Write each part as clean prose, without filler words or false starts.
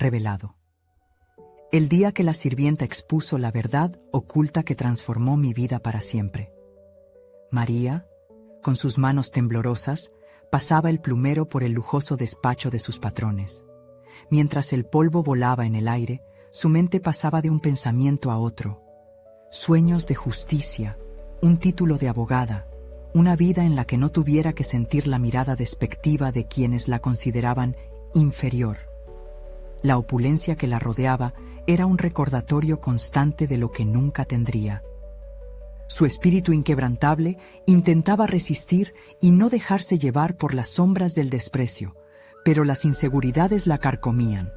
revelado. El día que la sirvienta expuso la verdad oculta que transformó mi vida para siempre. María, con sus manos temblorosas, pasaba el plumero por el lujoso despacho de sus patrones. Mientras el polvo volaba en el aire, su mente pasaba de un pensamiento a otro. Sueños de justicia, un título de abogada, una vida en la que no tuviera que sentir la mirada despectiva de quienes la consideraban inferior. La opulencia que la rodeaba era un recordatorio constante de lo que nunca tendría. Su espíritu inquebrantable intentaba resistir y no dejarse llevar por las sombras del desprecio, pero las inseguridades la carcomían.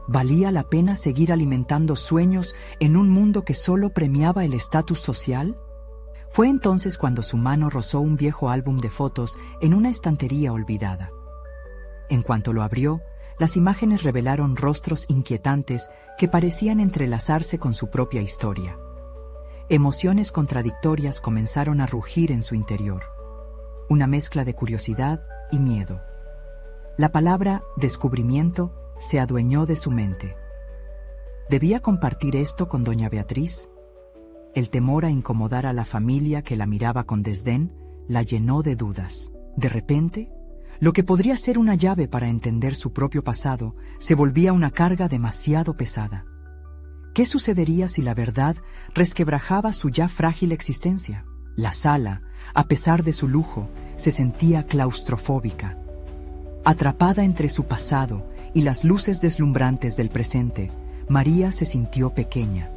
¿Valía la pena seguir alimentando sueños en un mundo que solo premiaba el estatus social? Fue entonces cuando su mano rozó un viejo álbum de fotos en una estantería olvidada. En cuanto lo abrió, las imágenes revelaron rostros inquietantes que parecían entrelazarse con su propia historia. Emociones contradictorias comenzaron a rugir en su interior. Una mezcla de curiosidad y miedo. La palabra descubrimiento se adueñó de su mente. ¿Debía compartir esto con doña Beatriz? El temor a incomodar a la familia que la miraba con desdén la llenó de dudas. De repente, lo que podría ser una llave para entender su propio pasado se volvía una carga demasiado pesada. ¿Qué sucedería si la verdad resquebrajaba su ya frágil existencia? La sala, a pesar de su lujo, se sentía claustrofóbica. Atrapada entre su pasado y las luces deslumbrantes del presente, María se sintió pequeña,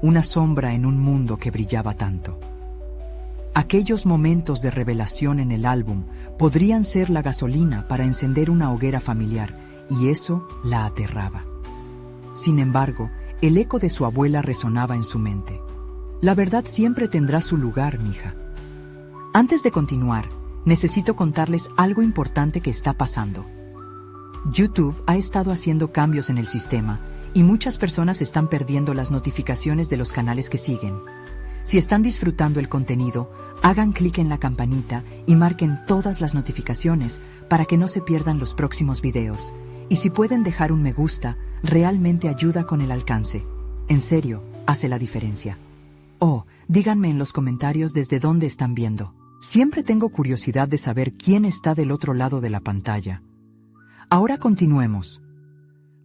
una sombra en un mundo que brillaba tanto. Aquellos momentos de revelación en el álbum podrían ser la gasolina para encender una hoguera familiar, y eso la aterraba. Sin embargo, el eco de su abuela resonaba en su mente. La verdad siempre tendrá su lugar, mija. Antes de continuar, necesito contarles algo importante que está pasando. YouTube ha estado haciendo cambios en el sistema y muchas personas están perdiendo las notificaciones de los canales que siguen. Si están disfrutando el contenido, hagan clic en la campanita y marquen todas las notificaciones para que no se pierdan los próximos videos. Y si pueden dejar un me gusta, realmente ayuda con el alcance. En serio, hace la diferencia. Oh, díganme en los comentarios desde dónde están viendo. Siempre tengo curiosidad de saber quién está del otro lado de la pantalla. Ahora continuemos.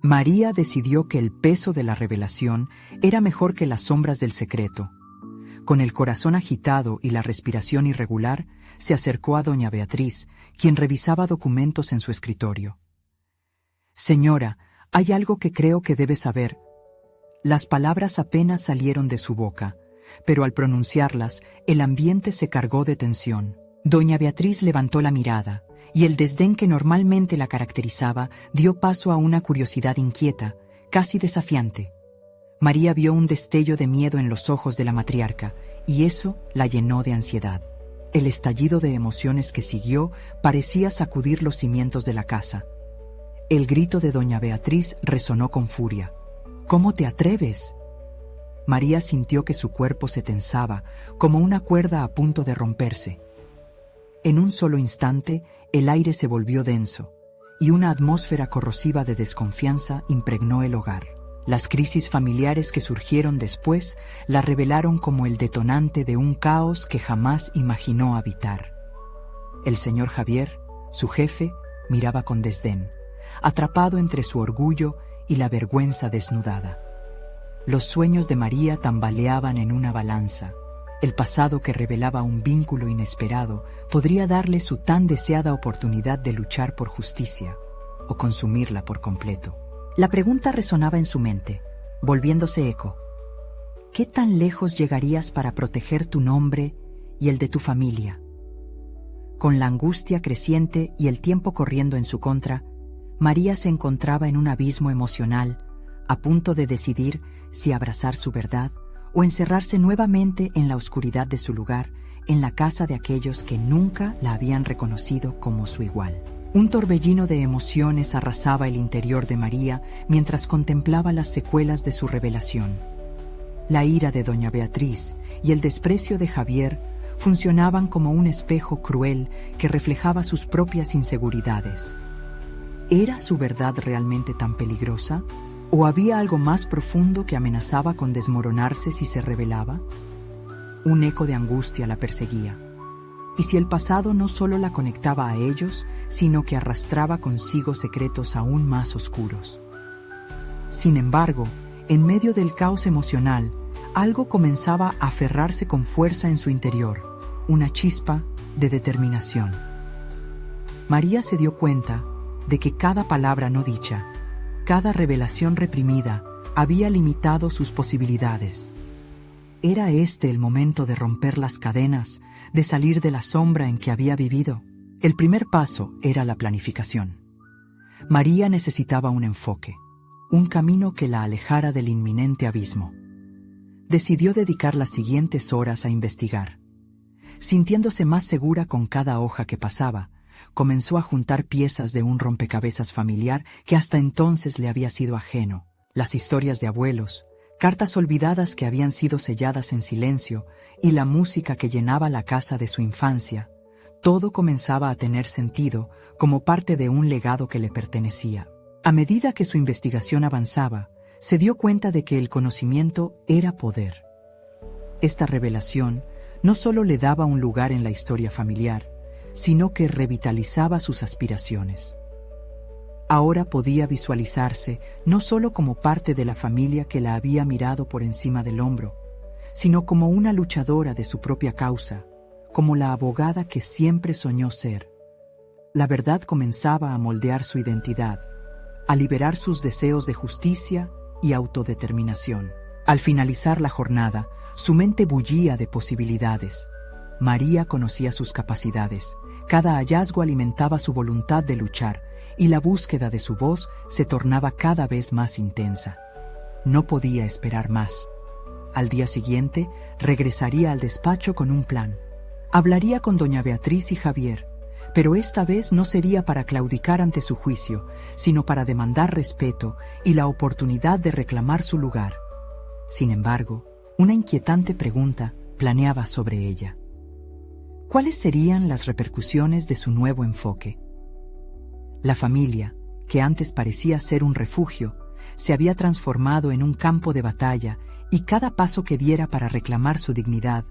María decidió que el peso de la revelación era mejor que las sombras del secreto. Con el corazón agitado y la respiración irregular, se acercó a doña Beatriz, quien revisaba documentos en su escritorio. «Señora, hay algo que creo que debe saber». Las palabras apenas salieron de su boca, pero al pronunciarlas, el ambiente se cargó de tensión. Doña Beatriz levantó la mirada, y el desdén que normalmente la caracterizaba dio paso a una curiosidad inquieta, casi desafiante. María vio un destello de miedo en los ojos de la matriarca, y eso la llenó de ansiedad. El estallido de emociones que siguió parecía sacudir los cimientos de la casa. El grito de doña Beatriz resonó con furia. «¿Cómo te atreves?». María sintió que su cuerpo se tensaba, como una cuerda a punto de romperse. En un solo instante, el aire se volvió denso, y una atmósfera corrosiva de desconfianza impregnó el hogar. Las crisis familiares que surgieron después la revelaron como el detonante de un caos que jamás imaginó habitar. El señor Javier, su jefe, miraba con desdén, atrapado entre su orgullo y la vergüenza desnudada. Los sueños de María tambaleaban en una balanza. El pasado que revelaba un vínculo inesperado podría darle su tan deseada oportunidad de luchar por justicia o consumirla por completo. La pregunta resonaba en su mente, volviéndose eco. ¿Qué tan lejos llegarías para proteger tu nombre y el de tu familia? Con la angustia creciente y el tiempo corriendo en su contra, María se encontraba en un abismo emocional, a punto de decidir si abrazar su verdad o encerrarse nuevamente en la oscuridad de su lugar, en la casa de aquellos que nunca la habían reconocido como su igual. Un torbellino de emociones arrasaba el interior de María mientras contemplaba las secuelas de su revelación. La ira de doña Beatriz y el desprecio de Javier funcionaban como un espejo cruel que reflejaba sus propias inseguridades. ¿Era su verdad realmente tan peligrosa? ¿O había algo más profundo que amenazaba con desmoronarse si se revelaba? Un eco de angustia la perseguía. ¿Y si el pasado no solo la conectaba a ellos, sino que arrastraba consigo secretos aún más oscuros? Sin embargo, en medio del caos emocional, algo comenzaba a aferrarse con fuerza en su interior, una chispa de determinación. María se dio cuenta de que cada palabra no dicha, cada revelación reprimida, había limitado sus posibilidades. ¿Era este el momento de romper las cadenas, de salir de la sombra en que había vivido? El primer paso era la planificación. María necesitaba un enfoque, un camino que la alejara del inminente abismo. Decidió dedicar las siguientes horas a investigar. Sintiéndose más segura con cada hoja que pasaba, comenzó a juntar piezas de un rompecabezas familiar que hasta entonces le había sido ajeno. Las historias de abuelos, cartas olvidadas que habían sido selladas en silencio y la música que llenaba la casa de su infancia, todo comenzaba a tener sentido como parte de un legado que le pertenecía. A medida que su investigación avanzaba, se dio cuenta de que el conocimiento era poder. Esta revelación no solo le daba un lugar en la historia familiar, sino que revitalizaba sus aspiraciones. Ahora podía visualizarse no solo como parte de la familia que la había mirado por encima del hombro, sino como una luchadora de su propia causa, como la abogada que siempre soñó ser. La verdad comenzaba a moldear su identidad, a liberar sus deseos de justicia y autodeterminación. Al finalizar la jornada, su mente bullía de posibilidades. María conocía sus capacidades. Cada hallazgo alimentaba su voluntad de luchar, y la búsqueda de su voz se tornaba cada vez más intensa. No podía esperar más. Al día siguiente, regresaría al despacho con un plan. Hablaría con doña Beatriz y Javier, pero esta vez no sería para claudicar ante su juicio, sino para demandar respeto y la oportunidad de reclamar su lugar. Sin embargo, una inquietante pregunta planeaba sobre ella. ¿Cuáles serían las repercusiones de su nuevo enfoque? La familia, que antes parecía ser un refugio, se había transformado en un campo de batalla y cada paso que diera para reclamar su dignidad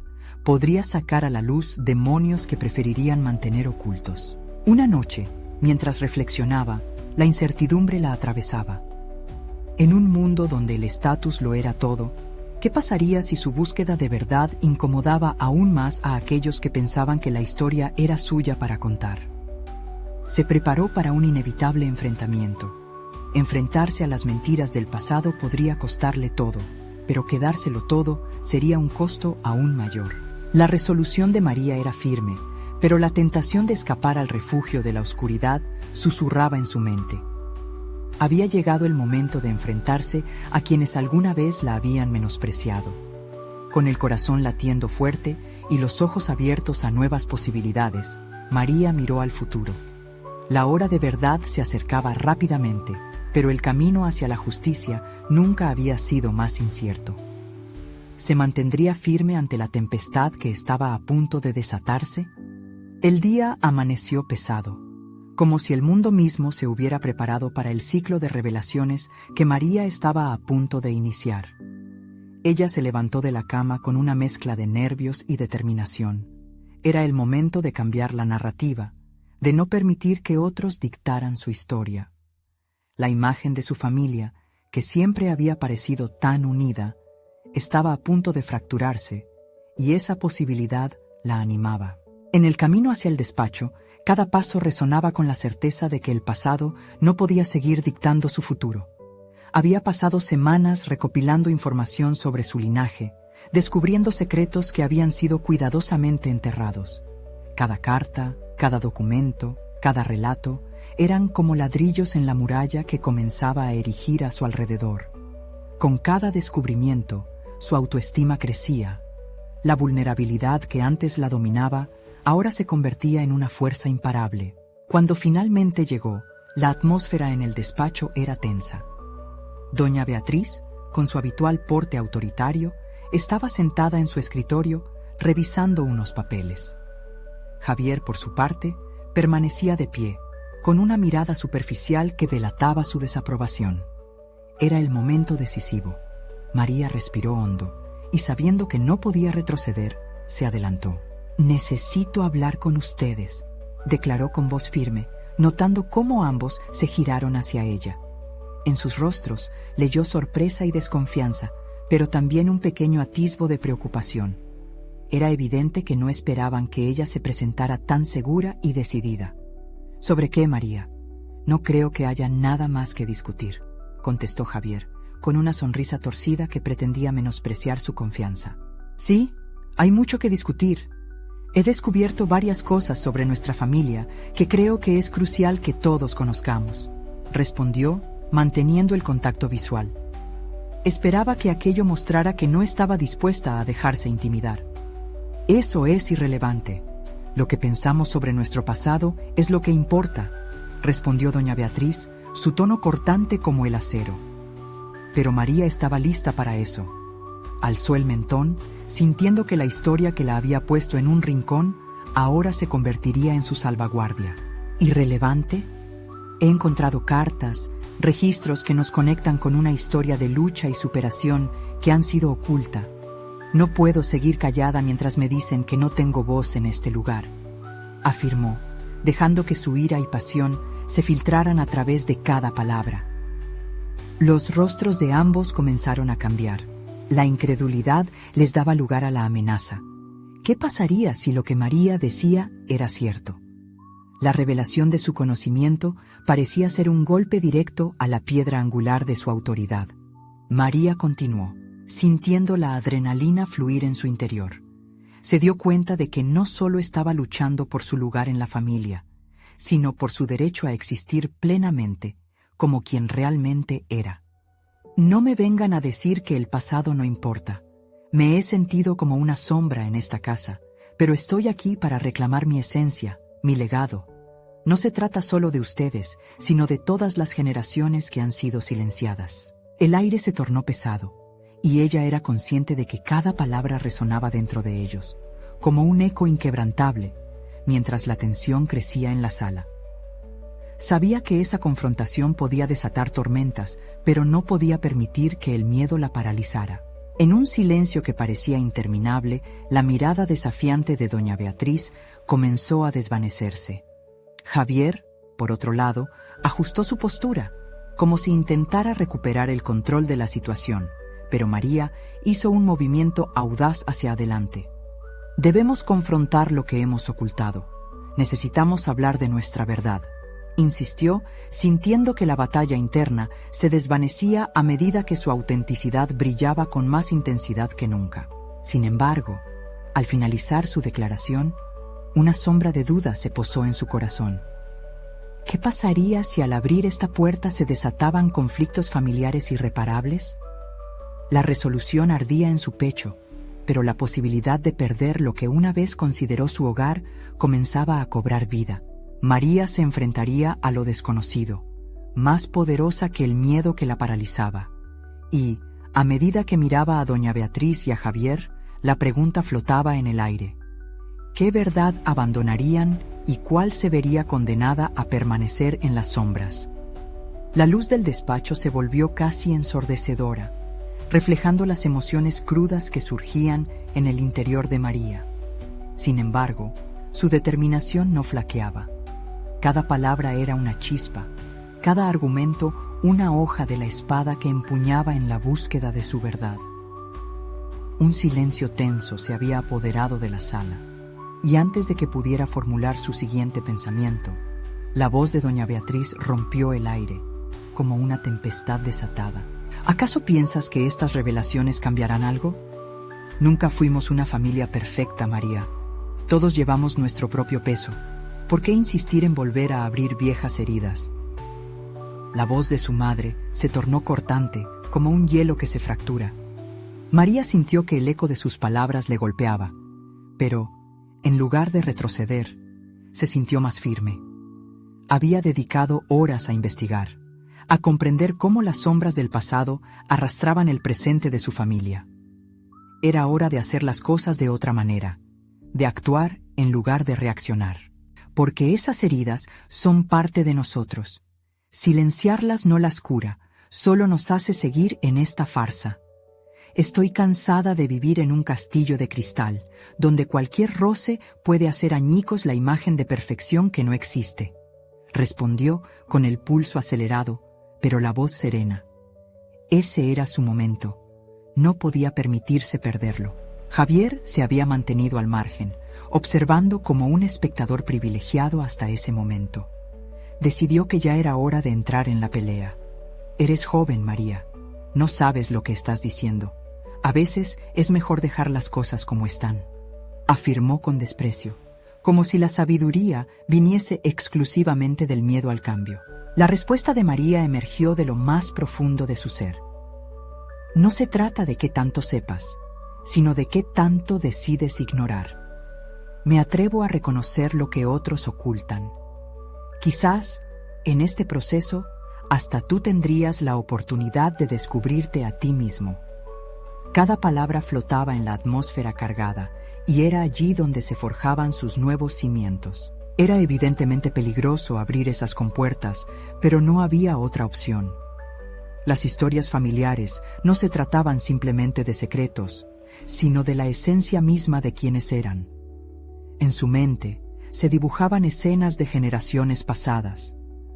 podría sacar a la luz demonios que preferirían mantener ocultos. Una noche, mientras reflexionaba, la incertidumbre la atravesaba. En un mundo donde el estatus lo era todo, ¿qué pasaría si su búsqueda de verdad incomodaba aún más a aquellos que pensaban que la historia era suya para contar? Se preparó para un inevitable enfrentamiento. Enfrentarse a las mentiras del pasado podría costarle todo, pero quedárselo todo sería un costo aún mayor. La resolución de María era firme, pero la tentación de escapar al refugio de la oscuridad susurraba en su mente. Había llegado el momento de enfrentarse a quienes alguna vez la habían menospreciado. Con el corazón latiendo fuerte y los ojos abiertos a nuevas posibilidades, María miró al futuro. La hora de verdad se acercaba rápidamente, pero el camino hacia la justicia nunca había sido más incierto. ¿Se mantendría firme ante la tempestad que estaba a punto de desatarse? El día amaneció pesado, como si el mundo mismo se hubiera preparado para el ciclo de revelaciones que María estaba a punto de iniciar. Ella se levantó de la cama con una mezcla de nervios y determinación. Era el momento de cambiar la narrativa, de no permitir que otros dictaran su historia. La imagen de su familia, que siempre había parecido tan unida, estaba a punto de fracturarse, y esa posibilidad la animaba. En el camino hacia el despacho, cada paso resonaba con la certeza de que el pasado no podía seguir dictando su futuro. Había pasado semanas recopilando información sobre su linaje, descubriendo secretos que habían sido cuidadosamente enterrados. Cada carta, cada documento, cada relato, eran como ladrillos en la muralla que comenzaba a erigir a su alrededor. Con cada descubrimiento, su autoestima crecía. La vulnerabilidad que antes la dominaba, ahora se convertía en una fuerza imparable. Cuando finalmente llegó, la atmósfera en el despacho era tensa. Doña Beatriz, con su habitual porte autoritario, estaba sentada en su escritorio, revisando unos papeles. Javier, por su parte, permanecía de pie, con una mirada superficial que delataba su desaprobación. Era el momento decisivo. María respiró hondo y, sabiendo que no podía retroceder, se adelantó. «Necesito hablar con ustedes», declaró con voz firme, notando cómo ambos se giraron hacia ella. En sus rostros leyó sorpresa y desconfianza, pero también un pequeño atisbo de preocupación. Era evidente que no esperaban que ella se presentara tan segura y decidida. «¿Sobre qué, María? No creo que haya nada más que discutir», contestó Javier, con una sonrisa torcida que pretendía menospreciar su confianza. «Sí, hay mucho que discutir. He descubierto varias cosas sobre nuestra familia que creo que es crucial que todos conozcamos», respondió, manteniendo el contacto visual. Esperaba que aquello mostrara que no estaba dispuesta a dejarse intimidar. «Eso es irrelevante. Lo que pensamos sobre nuestro pasado es lo que importa», respondió doña Beatriz, su tono cortante como el acero. Pero María estaba lista para eso. Alzó el mentón, sintiendo que la historia que la había puesto en un rincón ahora se convertiría en su salvaguardia. ¿Irrelevante? He encontrado cartas, registros que nos conectan con una historia de lucha y superación que han sido oculta. No puedo seguir callada mientras me dicen que no tengo voz en este lugar», afirmó, dejando que su ira y pasión se filtraran a través de cada palabra. Los rostros de ambos comenzaron a cambiar. La incredulidad les daba lugar a la amenaza. ¿Qué pasaría si lo que María decía era cierto? La revelación de su conocimiento parecía ser un golpe directo a la piedra angular de su autoridad. María continuó, sintiendo la adrenalina fluir en su interior. Se dio cuenta de que no solo estaba luchando por su lugar en la familia, sino por su derecho a existir plenamente, como quien realmente era. «No me vengan a decir que el pasado no importa. Me he sentido como una sombra en esta casa, pero estoy aquí para reclamar mi esencia, mi legado. No se trata solo de ustedes, sino de todas las generaciones que han sido silenciadas». El aire se tornó pesado, y ella era consciente de que cada palabra resonaba dentro de ellos, como un eco inquebrantable, mientras la tensión crecía en la sala. Sabía que esa confrontación podía desatar tormentas, pero no podía permitir que el miedo la paralizara. En un silencio que parecía interminable, la mirada desafiante de doña Beatriz comenzó a desvanecerse. Javier, por otro lado, ajustó su postura, como si intentara recuperar el control de la situación, pero María hizo un movimiento audaz hacia adelante. «Debemos confrontar lo que hemos ocultado. Necesitamos hablar de nuestra verdad», insistió, sintiendo que la batalla interna se desvanecía a medida que su autenticidad brillaba con más intensidad que nunca. Sin embargo, al finalizar su declaración, una sombra de duda se posó en su corazón. ¿Qué pasaría si al abrir esta puerta se desataban conflictos familiares irreparables? La resolución ardía en su pecho, pero la posibilidad de perder lo que una vez consideró su hogar comenzaba a cobrar vida. María se enfrentaría a lo desconocido, más poderosa que el miedo que la paralizaba. Y, a medida que miraba a doña Beatriz y a Javier, la pregunta flotaba en el aire. ¿Qué verdad abandonarían y cuál se vería condenada a permanecer en las sombras? La luz del despacho se volvió casi ensordecedora, reflejando las emociones crudas que surgían en el interior de María. Sin embargo, su determinación no flaqueaba. Cada palabra era una chispa, cada argumento una hoja de la espada que empuñaba en la búsqueda de su verdad. Un silencio tenso se había apoderado de la sala, y antes de que pudiera formular su siguiente pensamiento, la voz de doña Beatriz rompió el aire, como una tempestad desatada. ¿Acaso piensas que estas revelaciones cambiarán algo? Nunca fuimos una familia perfecta, María. Todos llevamos nuestro propio peso. ¿Por qué insistir en volver a abrir viejas heridas? La voz de su madre se tornó cortante, como un hielo que se fractura. María sintió que el eco de sus palabras le golpeaba, pero, en lugar de retroceder, se sintió más firme. Había dedicado horas a investigar, a comprender cómo las sombras del pasado arrastraban el presente de su familia. Era hora de hacer las cosas de otra manera, de actuar en lugar de reaccionar. porque esas heridas son parte de nosotros. Silenciarlas no las cura, solo nos hace seguir en esta farsa. Estoy cansada de vivir en un castillo de cristal, donde cualquier roce puede hacer añicos la imagen de perfección que no existe. Respondió con el pulso acelerado, pero la voz serena. Ese era su momento. No podía permitirse perderlo. Javier se había mantenido al margen, observando como un espectador privilegiado hasta ese momento. Decidió que ya era hora de entrar en la pelea. Eres joven, María. No sabes lo que estás diciendo. A veces es mejor dejar las cosas como están, afirmó con desprecio, como si la sabiduría viniese exclusivamente del miedo al cambio. La respuesta de María emergió de lo más profundo de su ser. No se trata de qué tanto sepas, sino de qué tanto decides ignorar. Me atrevo a reconocer lo que otros ocultan. Quizás, en este proceso, hasta tú tendrías la oportunidad de descubrirte a ti mismo. Cada palabra flotaba en la atmósfera cargada, y era allí donde se forjaban sus nuevos cimientos. Era evidentemente peligroso abrir esas compuertas, pero no había otra opción. Las historias familiares no se trataban simplemente de secretos, sino de la esencia misma de quienes eran. En su mente se dibujaban escenas de generaciones pasadas,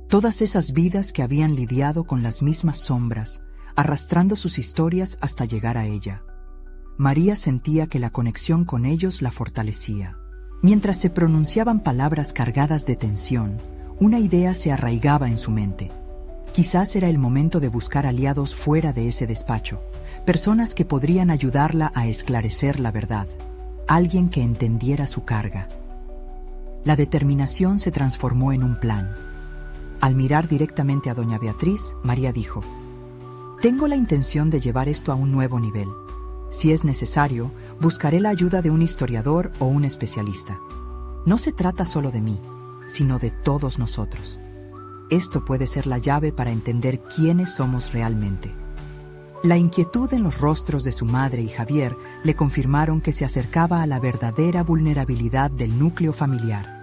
todas esas vidas que habían lidiado con las mismas sombras, arrastrando sus historias hasta llegar a ella. María sentía que la conexión con ellos la fortalecía. Mientras se pronunciaban palabras cargadas de tensión, una idea se arraigaba en su mente. Quizás era el momento de buscar aliados fuera de ese despacho, personas que podrían ayudarla a esclarecer la verdad, alguien que entendiera su carga. La determinación se transformó en un plan. Al mirar directamente a doña Beatriz, María dijo: «Tengo la intención de llevar esto a un nuevo nivel. Si es necesario, buscaré la ayuda de un historiador o un especialista. No se trata solo de mí, sino de todos nosotros. Esto puede ser la llave para entender quiénes somos realmente». La inquietud en los rostros de su madre y Javier le confirmaron que se acercaba a la verdadera vulnerabilidad del núcleo familiar.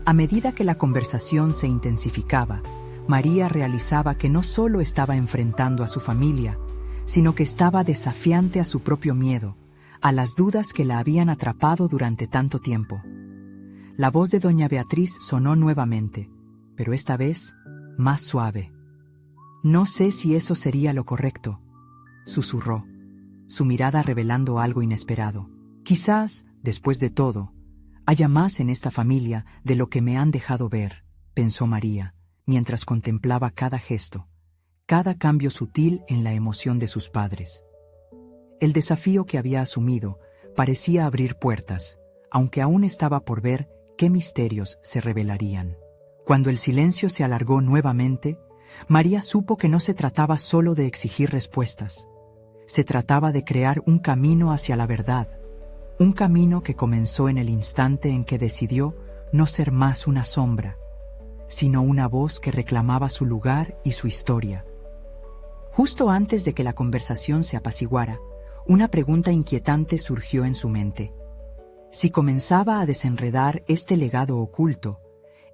A medida que la conversación se intensificaba, María realizaba que no solo estaba enfrentando a su familia, sino que estaba desafiante a su propio miedo, a las dudas que la habían atrapado durante tanto tiempo. La voz de doña Beatriz sonó nuevamente, pero esta vez más suave. «No sé si eso sería lo correcto», susurró, su mirada revelando algo inesperado. «Quizás, después de todo, haya más en esta familia de lo que me han dejado ver», pensó María, mientras contemplaba cada gesto, cada cambio sutil en la emoción de sus padres. El desafío que había asumido parecía abrir puertas, aunque aún estaba por ver qué misterios se revelarían. Cuando el silencio se alargó nuevamente, María supo que no se trataba solo de exigir respuestas. Se trataba de crear un camino hacia la verdad, un camino que comenzó en el instante en que decidió no ser más una sombra, sino una voz que reclamaba su lugar y su historia. Justo antes de que la conversación se apaciguara, una pregunta inquietante surgió en su mente. Si comenzaba a desenredar este legado oculto,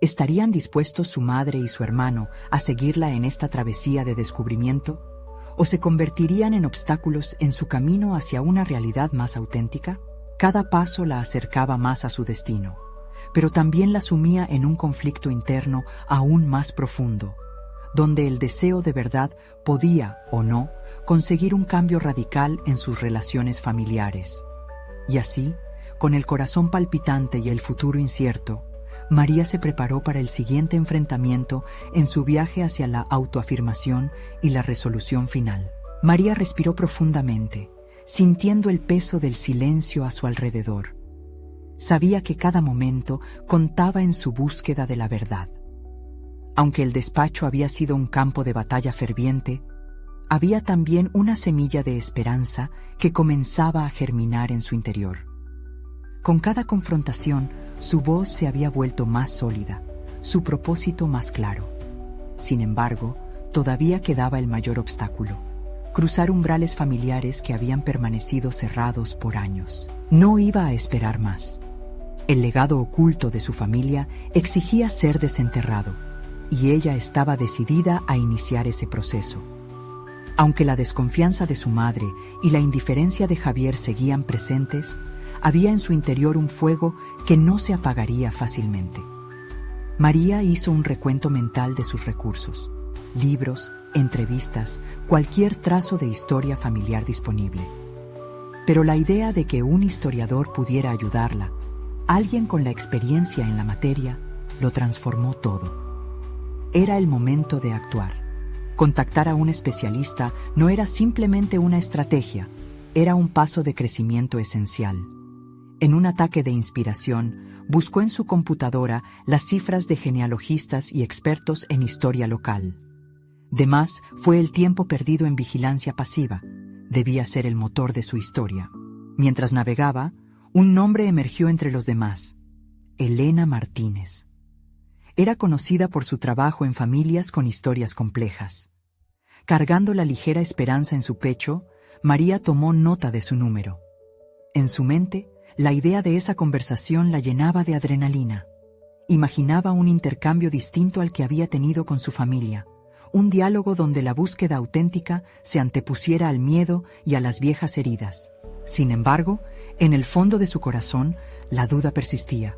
¿estarían dispuestos su madre y su hermano a seguirla en esta travesía de descubrimiento? ¿O se convertirían en obstáculos en su camino hacia una realidad más auténtica? Cada paso la acercaba más a su destino, pero también la sumía en un conflicto interno aún más profundo, donde el deseo de verdad podía, o no, conseguir un cambio radical en sus relaciones familiares. Y así, con el corazón palpitante y el futuro incierto, María se preparó para el siguiente enfrentamiento en su viaje hacia la autoafirmación y la resolución final. María respiró profundamente, sintiendo el peso del silencio a su alrededor. Sabía que cada momento contaba en su búsqueda de la verdad. Aunque el despacho había sido un campo de batalla ferviente, había también una semilla de esperanza que comenzaba a germinar en su interior. Con cada confrontación, su voz se había vuelto más sólida, su propósito más claro. Sin embargo, todavía quedaba el mayor obstáculo: cruzar umbrales familiares que habían permanecido cerrados por años. No iba a esperar más. El legado oculto de su familia exigía ser desenterrado, y ella estaba decidida a iniciar ese proceso. Aunque la desconfianza de su madre y la indiferencia de Javier seguían presentes, había en su interior un fuego que no se apagaría fácilmente. María hizo un recuento mental de sus recursos: libros, entrevistas, cualquier trazo de historia familiar disponible. Pero la idea de que un historiador pudiera ayudarla, alguien con la experiencia en la materia, lo transformó todo. Era el momento de actuar. Contactar a un especialista no era simplemente una estrategia, era un paso de crecimiento esencial. En un ataque de inspiración, buscó en su computadora las cifras de genealogistas y expertos en historia local. De más fue el tiempo perdido en vigilancia pasiva. Debía ser el motor de su historia. Mientras navegaba, un nombre emergió entre los demás: Elena Martínez. Era conocida por su trabajo en familias con historias complejas. Cargando la ligera esperanza en su pecho, María tomó nota de su número. En su mente, la idea de esa conversación la llenaba de adrenalina. Imaginaba un intercambio distinto al que había tenido con su familia, un diálogo donde la búsqueda auténtica se antepusiera al miedo y a las viejas heridas. Sin embargo, en el fondo de su corazón, la duda persistía.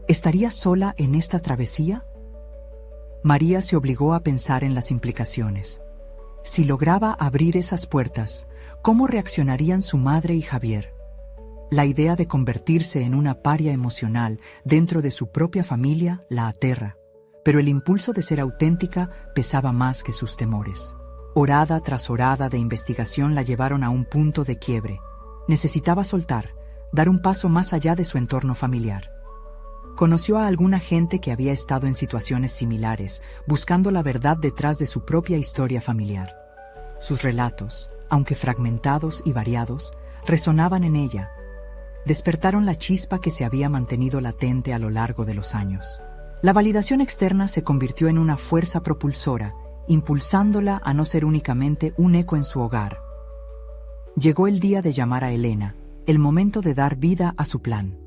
¿Estaría sola en esta travesía? María se obligó a pensar en las implicaciones. Si lograba abrir esas puertas, ¿cómo reaccionarían su madre y Javier? La idea de convertirse en una paria emocional dentro de su propia familia la aterra, pero el impulso de ser auténtica pesaba más que sus temores. Horada tras horada de investigación la llevaron a un punto de quiebre. Necesitaba soltar, dar un paso más allá de su entorno familiar. Conoció a alguna gente que había estado en situaciones similares, buscando la verdad detrás de su propia historia familiar. Sus relatos, aunque fragmentados y variados, resonaban en ella. Despertaron la chispa que se había mantenido latente a lo largo de los años. La validación externa se convirtió en una fuerza propulsora, impulsándola a no ser únicamente un eco en su hogar. Llegó el día de llamar a Elena, el momento de dar vida a su plan.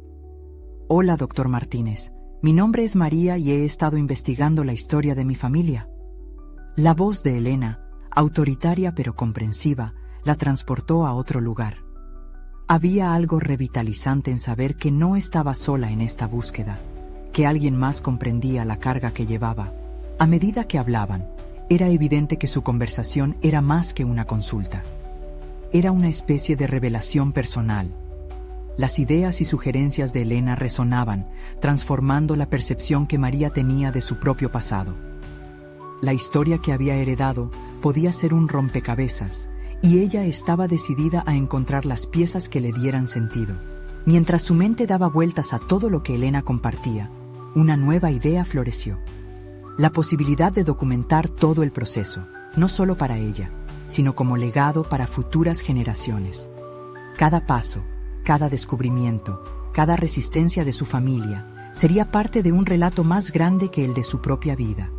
Hola, doctor Martínez. Mi nombre es María y he estado investigando la historia de mi familia. La voz de Elena, autoritaria pero comprensiva, la transportó a otro lugar. Había algo revitalizante en saber que no estaba sola en esta búsqueda, que alguien más comprendía la carga que llevaba. A medida que hablaban, era evidente que su conversación era más que una consulta. Era una especie de revelación personal. Las ideas y sugerencias de Elena resonaban, transformando la percepción que María tenía de su propio pasado. La historia que había heredado podía ser un rompecabezas, y ella estaba decidida a encontrar las piezas que le dieran sentido. Mientras su mente daba vueltas a todo lo que Elena compartía, una nueva idea floreció. La posibilidad de documentar todo el proceso, no solo para ella, sino como legado para futuras generaciones. Cada paso, cada descubrimiento, cada resistencia de su familia, sería parte de un relato más grande que el de su propia vida.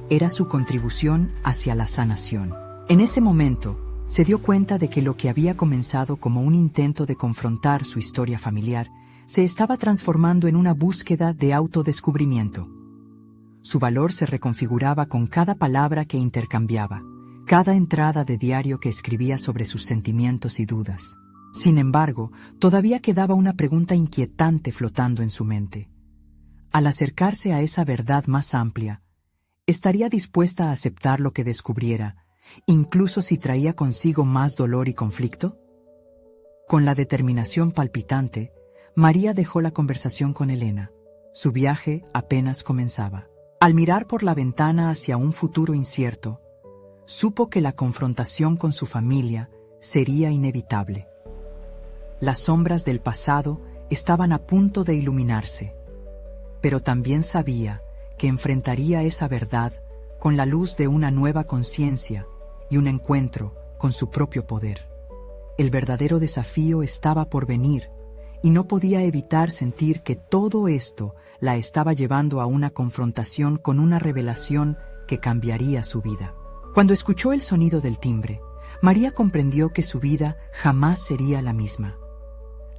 Era su contribución hacia la sanación. En ese momento, se dio cuenta de que lo que había comenzado como un intento de confrontar su historia familiar se estaba transformando en una búsqueda de autodescubrimiento. Su valor se reconfiguraba con cada palabra que intercambiaba, cada entrada de diario que escribía sobre sus sentimientos y dudas. Sin embargo, todavía quedaba una pregunta inquietante flotando en su mente. Al acercarse a esa verdad más amplia, ¿estaría dispuesta a aceptar lo que descubriera, incluso si traía consigo más dolor y conflicto? Con la determinación palpitante, María dejó la conversación con Elena. Su viaje apenas comenzaba. Al mirar por la ventana hacia un futuro incierto, supo que la confrontación con su familia sería inevitable. Las sombras del pasado estaban a punto de iluminarse, pero también sabía que enfrentaría esa verdad con la luz de una nueva conciencia y un encuentro con su propio poder. El verdadero desafío estaba por venir, y no podía evitar sentir que todo esto la estaba llevando a una confrontación con una revelación que cambiaría su vida. Cuando escuchó el sonido del timbre, María comprendió que su vida jamás sería la misma.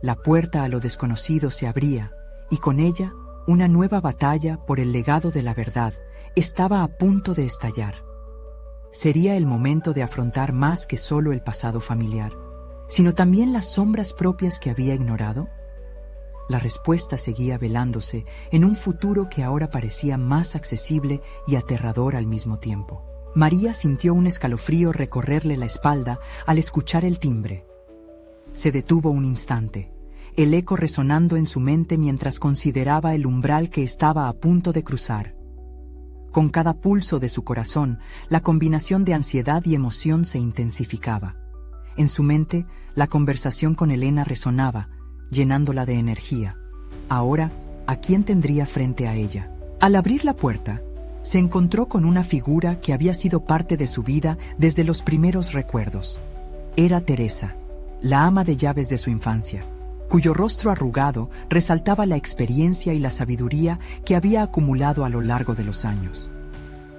La puerta a lo desconocido se abría, y con ella una nueva batalla por el legado de la verdad estaba a punto de estallar. Sería el momento de afrontar más que solo el pasado familiar, sino también las sombras propias que había ignorado. La respuesta seguía velándose en un futuro que ahora parecía más accesible y aterrador al mismo tiempo. María sintió un escalofrío recorrerle la espalda al escuchar el timbre. Se detuvo un instante, el eco resonando en su mente mientras consideraba el umbral que estaba a punto de cruzar. Con cada pulso de su corazón, la combinación de ansiedad y emoción se intensificaba. En su mente, la conversación con Elena resonaba, llenándola de energía. Ahora, ¿a quién tendría frente a ella? Al abrir la puerta, se encontró con una figura que había sido parte de su vida desde los primeros recuerdos. Era Teresa, la ama de llaves de su infancia, cuyo rostro arrugado resaltaba la experiencia y la sabiduría que había acumulado a lo largo de los años.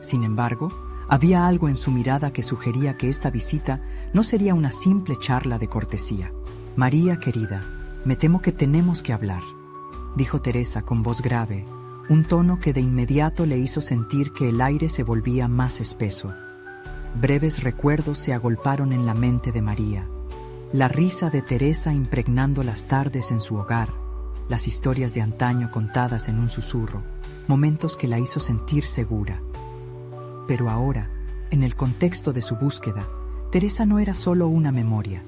Sin embargo, había algo en su mirada que sugería que esta visita no sería una simple charla de cortesía. «María, querida, me temo que tenemos que hablar», dijo Teresa con voz grave, un tono que de inmediato le hizo sentir que el aire se volvía más espeso. Breves recuerdos se agolparon en la mente de María. La risa de Teresa impregnando las tardes en su hogar, las historias de antaño contadas en un susurro, momentos que la hizo sentir segura. Pero ahora, en el contexto de su búsqueda, Teresa no era solo una memoria,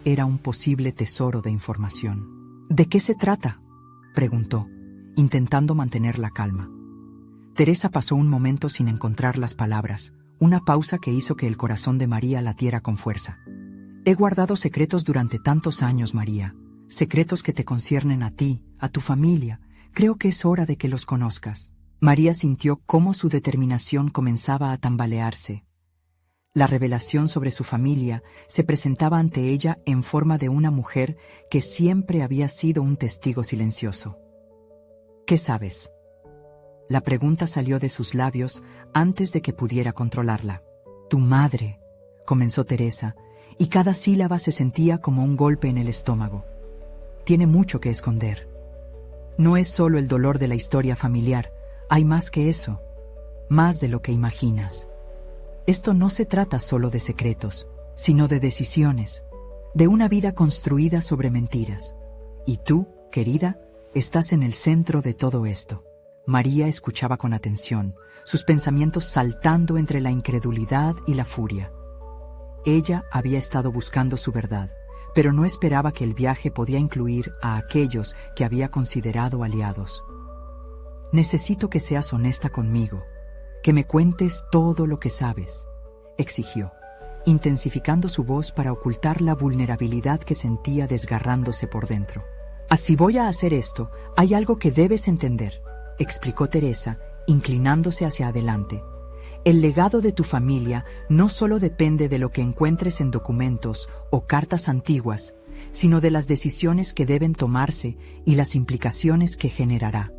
era un posible tesoro de información. «¿De qué se trata?», preguntó, intentando mantener la calma. Teresa pasó un momento sin encontrar las palabras, una pausa que hizo que el corazón de María latiera con fuerza. «He guardado secretos durante tantos años, María, secretos que te conciernen a ti, a tu familia. Creo que es hora de que los conozcas». María sintió cómo su determinación comenzaba a tambalearse. La revelación sobre su familia se presentaba ante ella en forma de una mujer que siempre había sido un testigo silencioso. «¿Qué sabes?». La pregunta salió de sus labios antes de que pudiera controlarla. «Tu madre», comenzó Teresa, y cada sílaba se sentía como un golpe en el estómago. «Tiene mucho que esconder. No es solo el dolor de la historia familiar, hay más que eso, más de lo que imaginas. Esto no se trata solo de secretos, sino de decisiones, de una vida construida sobre mentiras. Y tú, querida, estás en el centro de todo esto». María escuchaba con atención, sus pensamientos saltando entre la incredulidad y la furia. Ella había estado buscando su verdad, pero no esperaba que el viaje podía incluir a aquellos que había considerado aliados. «Necesito que seas honesta conmigo, que me cuentes todo lo que sabes», exigió, intensificando su voz para ocultar la vulnerabilidad que sentía desgarrándose por dentro. «Así voy a hacer esto, hay algo que debes entender», explicó Teresa, inclinándose hacia adelante. «El legado de tu familia no solo depende de lo que encuentres en documentos o cartas antiguas, sino de las decisiones que deben tomarse y las implicaciones que generará.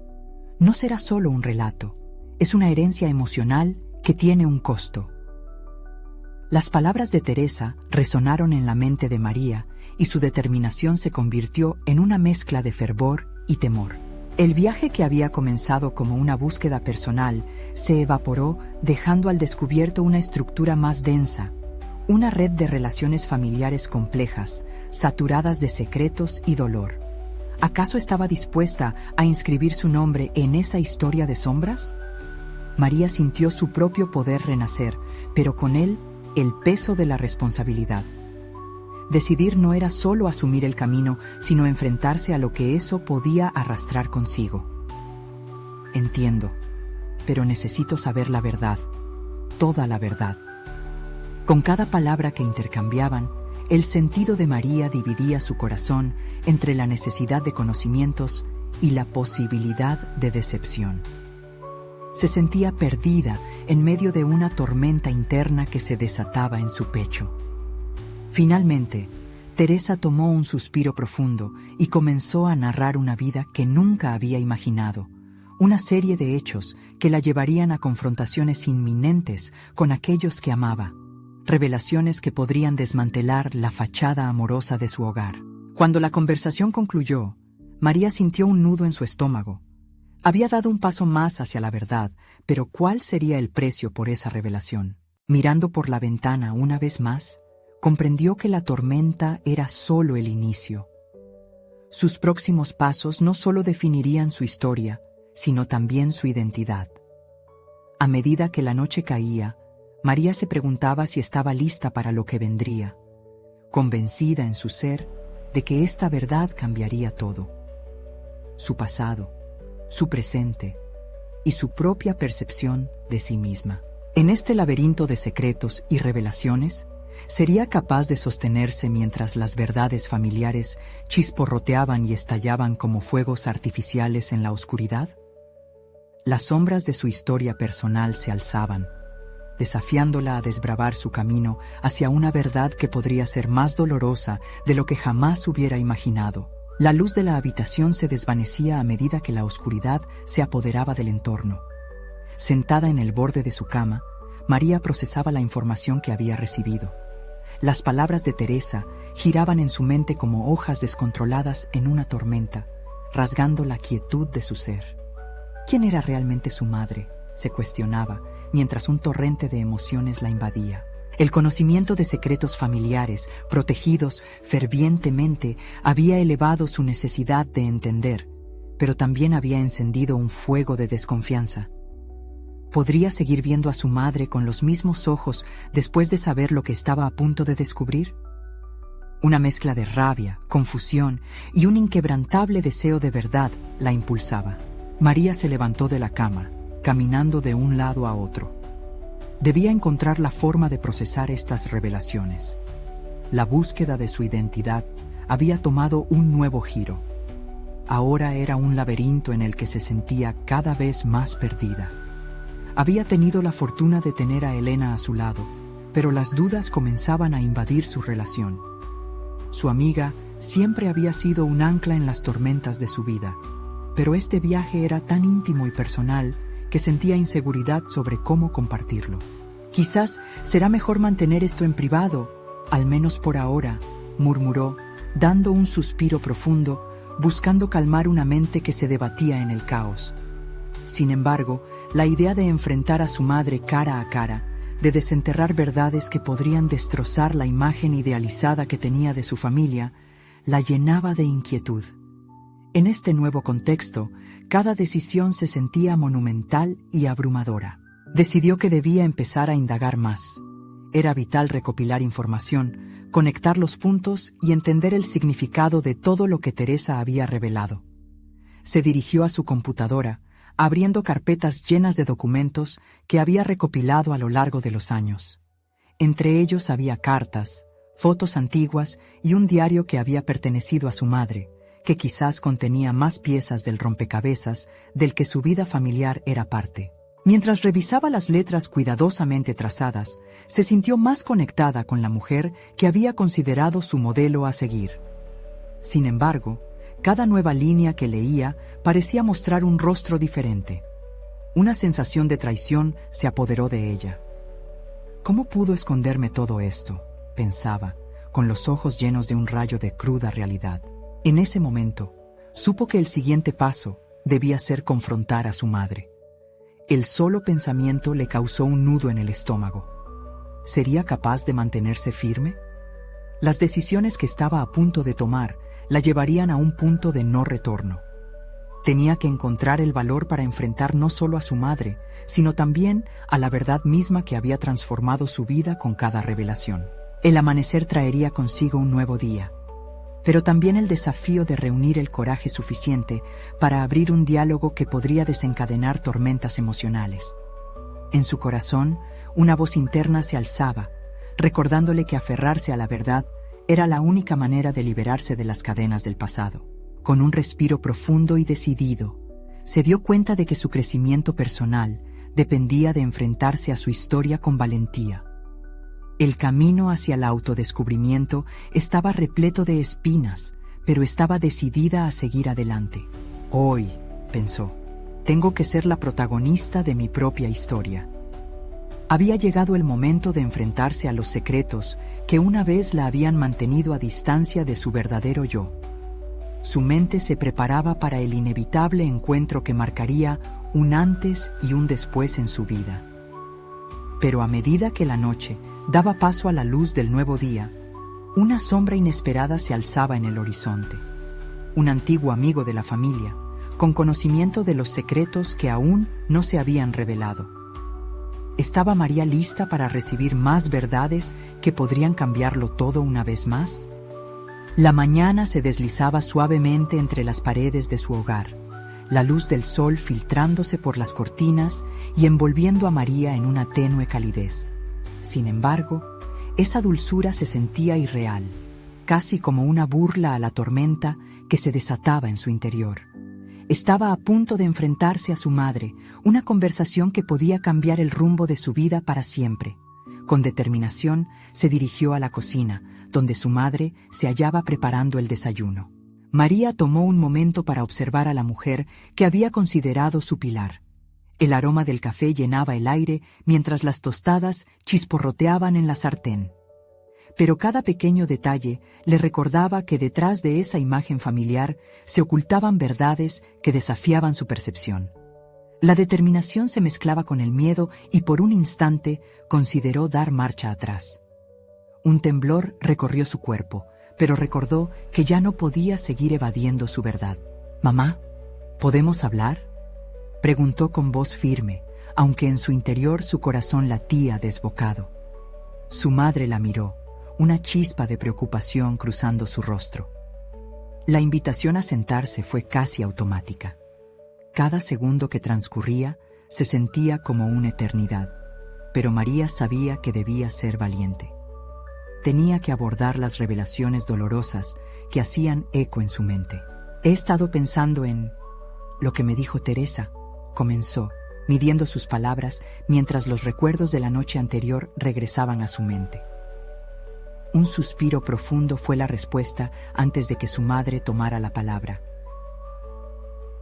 No será solo un relato, es una herencia emocional que tiene un costo». Las palabras de Teresa resonaron en la mente de María y su determinación se convirtió en una mezcla de fervor y temor. El viaje que había comenzado como una búsqueda personal se evaporó dejando al descubierto una estructura más densa, una red de relaciones familiares complejas, saturadas de secretos y dolor. ¿Acaso estaba dispuesta a inscribir su nombre en esa historia de sombras? María sintió su propio poder renacer, pero con él el peso de la responsabilidad. Decidir no era solo asumir el camino, sino enfrentarse a lo que eso podía arrastrar consigo. «Entiendo, pero necesito saber la verdad, toda la verdad». Con cada palabra que intercambiaban, el sentido de María dividía su corazón entre la necesidad de conocimientos y la posibilidad de decepción. Se sentía perdida en medio de una tormenta interna que se desataba en su pecho. Finalmente, Teresa tomó un suspiro profundo y comenzó a narrar una vida que nunca había imaginado, una serie de hechos que la llevarían a confrontaciones inminentes con aquellos que amaba, revelaciones que podrían desmantelar la fachada amorosa de su hogar. Cuando la conversación concluyó, María sintió un nudo en su estómago. Había dado un paso más hacia la verdad, pero ¿cuál sería el precio por esa revelación? Mirando por la ventana una vez más, comprendió que la tormenta era solo el inicio. Sus próximos pasos no solo definirían su historia, sino también su identidad. A medida que la noche caía, María se preguntaba si estaba lista para lo que vendría, convencida en su ser de que esta verdad cambiaría todo. Su pasado, su presente y su propia percepción de sí misma. En este laberinto de secretos y revelaciones, ¿sería capaz de sostenerse mientras las verdades familiares chisporroteaban y estallaban como fuegos artificiales en la oscuridad? Las sombras de su historia personal se alzaban, desafiándola a desbravar su camino hacia una verdad que podría ser más dolorosa de lo que jamás hubiera imaginado. La luz de la habitación se desvanecía a medida que la oscuridad se apoderaba del entorno. Sentada en el borde de su cama, María procesaba la información que había recibido. Las palabras de Teresa giraban en su mente como hojas descontroladas en una tormenta, rasgando la quietud de su ser. ¿Quién era realmente su madre?, se cuestionaba, mientras un torrente de emociones la invadía. El conocimiento de secretos familiares, protegidos fervientemente, había elevado su necesidad de entender, pero también había encendido un fuego de desconfianza. ¿Podría seguir viendo a su madre con los mismos ojos después de saber lo que estaba a punto de descubrir? Una mezcla de rabia, confusión y un inquebrantable deseo de verdad la impulsaba. María se levantó de la cama, caminando de un lado a otro. Debía encontrar la forma de procesar estas revelaciones. La búsqueda de su identidad había tomado un nuevo giro. Ahora era un laberinto en el que se sentía cada vez más perdida. Había tenido la fortuna de tener a Elena a su lado, pero las dudas comenzaban a invadir su relación. Su amiga siempre había sido un ancla en las tormentas de su vida, pero este viaje era tan íntimo y personal que sentía inseguridad sobre cómo compartirlo. Quizás será mejor mantener esto en privado, al menos por ahora, murmuró, dando un suspiro profundo, buscando calmar una mente que se debatía en el caos. Sin embargo, la idea de enfrentar a su madre cara a cara, de desenterrar verdades que podrían destrozar la imagen idealizada que tenía de su familia, la llenaba de inquietud. En este nuevo contexto, cada decisión se sentía monumental y abrumadora. Decidió que debía empezar a indagar más. Era vital recopilar información, conectar los puntos y entender el significado de todo lo que Teresa había revelado. Se dirigió a su computadora, abriendo carpetas llenas de documentos que había recopilado a lo largo de los años. Entre ellos había cartas, fotos antiguas y un diario que había pertenecido a su madre, que quizás contenía más piezas del rompecabezas del que su vida familiar era parte. Mientras revisaba las letras cuidadosamente trazadas, se sintió más conectada con la mujer que había considerado su modelo a seguir. Sin embargo, cada nueva línea que leía parecía mostrar un rostro diferente. Una sensación de traición se apoderó de ella. ¿Cómo pudo esconderme todo esto?, pensaba, con los ojos llenos de un rayo de cruda realidad. En ese momento, supo que el siguiente paso debía ser confrontar a su madre. El solo pensamiento le causó un nudo en el estómago. ¿Sería capaz de mantenerse firme? Las decisiones que estaba a punto de tomar la llevarían a un punto de no retorno. Tenía que encontrar el valor para enfrentar no solo a su madre, sino también a la verdad misma que había transformado su vida con cada revelación. El amanecer traería consigo un nuevo día, pero también el desafío de reunir el coraje suficiente para abrir un diálogo que podría desencadenar tormentas emocionales. En su corazón, una voz interna se alzaba, recordándole que aferrarse a la verdad era la única manera de liberarse de las cadenas del pasado. Con un respiro profundo y decidido, se dio cuenta de que su crecimiento personal dependía de enfrentarse a su historia con valentía. El camino hacia el autodescubrimiento estaba repleto de espinas, pero estaba decidida a seguir adelante. Hoy, pensó, tengo que ser la protagonista de mi propia historia. Había llegado el momento de enfrentarse a los secretos que una vez la habían mantenido a distancia de su verdadero yo. Su mente se preparaba para el inevitable encuentro que marcaría un antes y un después en su vida. Pero a medida que la noche daba paso a la luz del nuevo día, una sombra inesperada se alzaba en el horizonte. Un antiguo amigo de la familia, con conocimiento de los secretos que aún no se habían revelado. ¿Estaba María lista para recibir más verdades que podrían cambiarlo todo una vez más? La mañana se deslizaba suavemente entre las paredes de su hogar, la luz del sol filtrándose por las cortinas y envolviendo a María en una tenue calidez. Sin embargo, esa dulzura se sentía irreal, casi como una burla a la tormenta que se desataba en su interior. Estaba a punto de enfrentarse a su madre, una conversación que podía cambiar el rumbo de su vida para siempre. Con determinación, se dirigió a la cocina, donde su madre se hallaba preparando el desayuno. María tomó un momento para observar a la mujer que había considerado su pilar. El aroma del café llenaba el aire mientras las tostadas chisporroteaban en la sartén. Pero cada pequeño detalle le recordaba que detrás de esa imagen familiar se ocultaban verdades que desafiaban su percepción. La determinación se mezclaba con el miedo y por un instante consideró dar marcha atrás. Un temblor recorrió su cuerpo, pero recordó que ya no podía seguir evadiendo su verdad. «Mamá, ¿podemos hablar?», preguntó con voz firme, aunque en su interior su corazón latía desbocado. Su madre la miró, una chispa de preocupación cruzando su rostro. La invitación a sentarse fue casi automática. Cada segundo que transcurría se sentía como una eternidad, pero María sabía que debía ser valiente. Tenía que abordar las revelaciones dolorosas que hacían eco en su mente. «He estado pensando en lo que me dijo Teresa», comenzó, midiendo sus palabras mientras los recuerdos de la noche anterior regresaban a su mente. Un suspiro profundo fue la respuesta antes de que su madre tomara la palabra.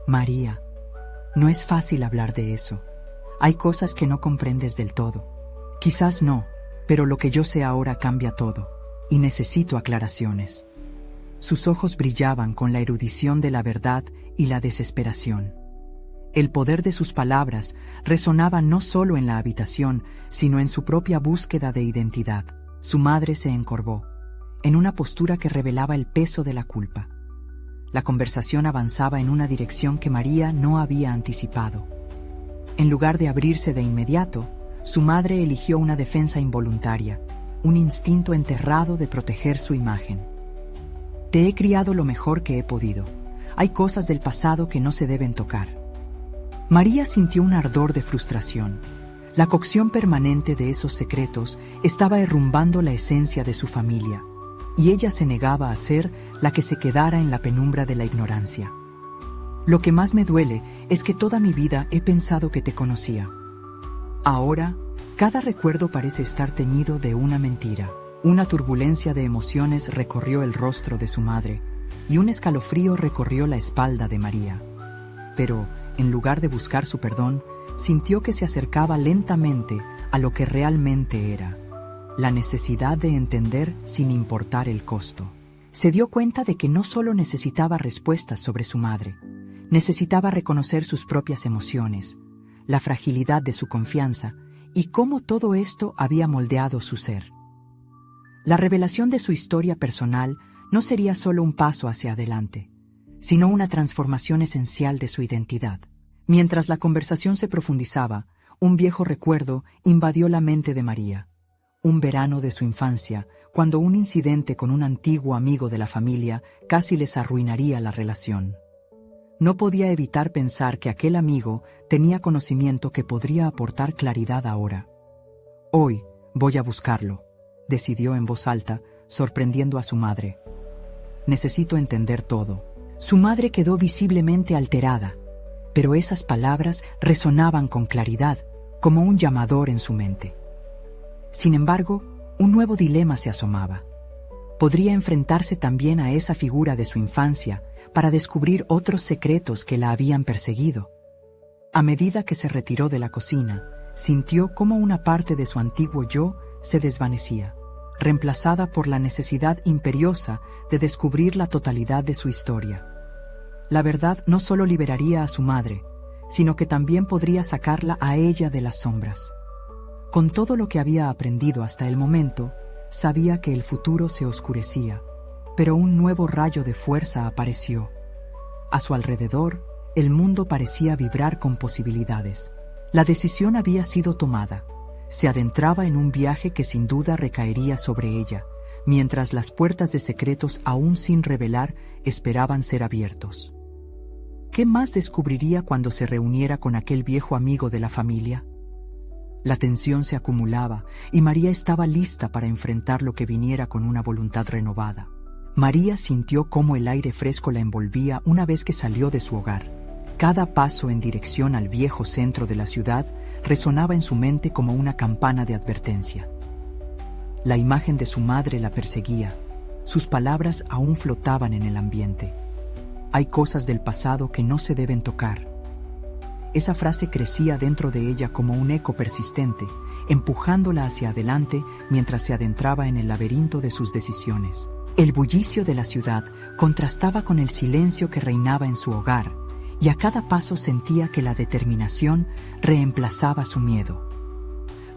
«María, no es fácil hablar de eso. Hay cosas que no comprendes del todo. Quizás no, pero lo que yo sé ahora cambia todo, y necesito aclaraciones». Sus ojos brillaban con la erudición de la verdad y la desesperación. El poder de sus palabras resonaba no solo en la habitación, sino en su propia búsqueda de identidad. Su madre se encorvó, en una postura que revelaba el peso de la culpa. La conversación avanzaba en una dirección que María no había anticipado. En lugar de abrirse de inmediato, su madre eligió una defensa involuntaria, un instinto enterrado de proteger su imagen. «Te he criado lo mejor que he podido. Hay cosas del pasado que no se deben tocar». María sintió un ardor de frustración. La cocción permanente de esos secretos estaba derrumbando la esencia de su familia, y ella se negaba a ser la que se quedara en la penumbra de la ignorancia. «Lo que más me duele es que toda mi vida he pensado que te conocía. Ahora, cada recuerdo parece estar teñido de una mentira». Una turbulencia de emociones recorrió el rostro de su madre, y un escalofrío recorrió la espalda de María. Pero, en lugar de buscar su perdón, sintió que se acercaba lentamente a lo que realmente era: la necesidad de entender sin importar el costo. Se dio cuenta de que no solo necesitaba respuestas sobre su madre, necesitaba reconocer sus propias emociones, la fragilidad de su confianza y cómo todo esto había moldeado su ser. La revelación de su historia personal no sería solo un paso hacia adelante, sino una transformación esencial de su identidad. Mientras la conversación se profundizaba, un viejo recuerdo invadió la mente de María. Un verano de su infancia, cuando un incidente con un antiguo amigo de la familia casi les arruinaría la relación. No podía evitar pensar que aquel amigo tenía conocimiento que podría aportar claridad ahora. «Hoy voy a buscarlo», decidió en voz alta, sorprendiendo a su madre. «Necesito entender todo». Su madre quedó visiblemente alterada, pero esas palabras resonaban con claridad, como un llamador en su mente. Sin embargo, un nuevo dilema se asomaba. Podría enfrentarse también a esa figura de su infancia para descubrir otros secretos que la habían perseguido. A medida que se retiró de la cocina, sintió cómo una parte de su antiguo yo se desvanecía. reemplazada por la necesidad imperiosa de descubrir la totalidad de su historia. La verdad no solo liberaría a su madre, sino que también podría sacarla a ella de las sombras. Con todo lo que había aprendido hasta el momento, sabía que el futuro se oscurecía, pero un nuevo rayo de fuerza apareció. A su alrededor, el mundo parecía vibrar con posibilidades. La decisión había sido tomada. Se adentraba en un viaje que sin duda recaería sobre ella, mientras las puertas de secretos aún sin revelar esperaban ser abiertos. ¿Qué más descubriría cuando se reuniera con aquel viejo amigo de la familia? La tensión se acumulaba y María estaba lista para enfrentar lo que viniera con una voluntad renovada. María sintió cómo el aire fresco la envolvía una vez que salió de su hogar. Cada paso en dirección al viejo centro de la ciudad resonaba en su mente como una campana de advertencia. La imagen de su madre la perseguía. Sus palabras aún flotaban en el ambiente. Hay cosas del pasado que no se deben tocar. Esa frase crecía dentro de ella como un eco persistente, empujándola hacia adelante mientras se adentraba en el laberinto de sus decisiones. El bullicio de la ciudad contrastaba con el silencio que reinaba en su hogar, y a cada paso sentía que la determinación reemplazaba su miedo.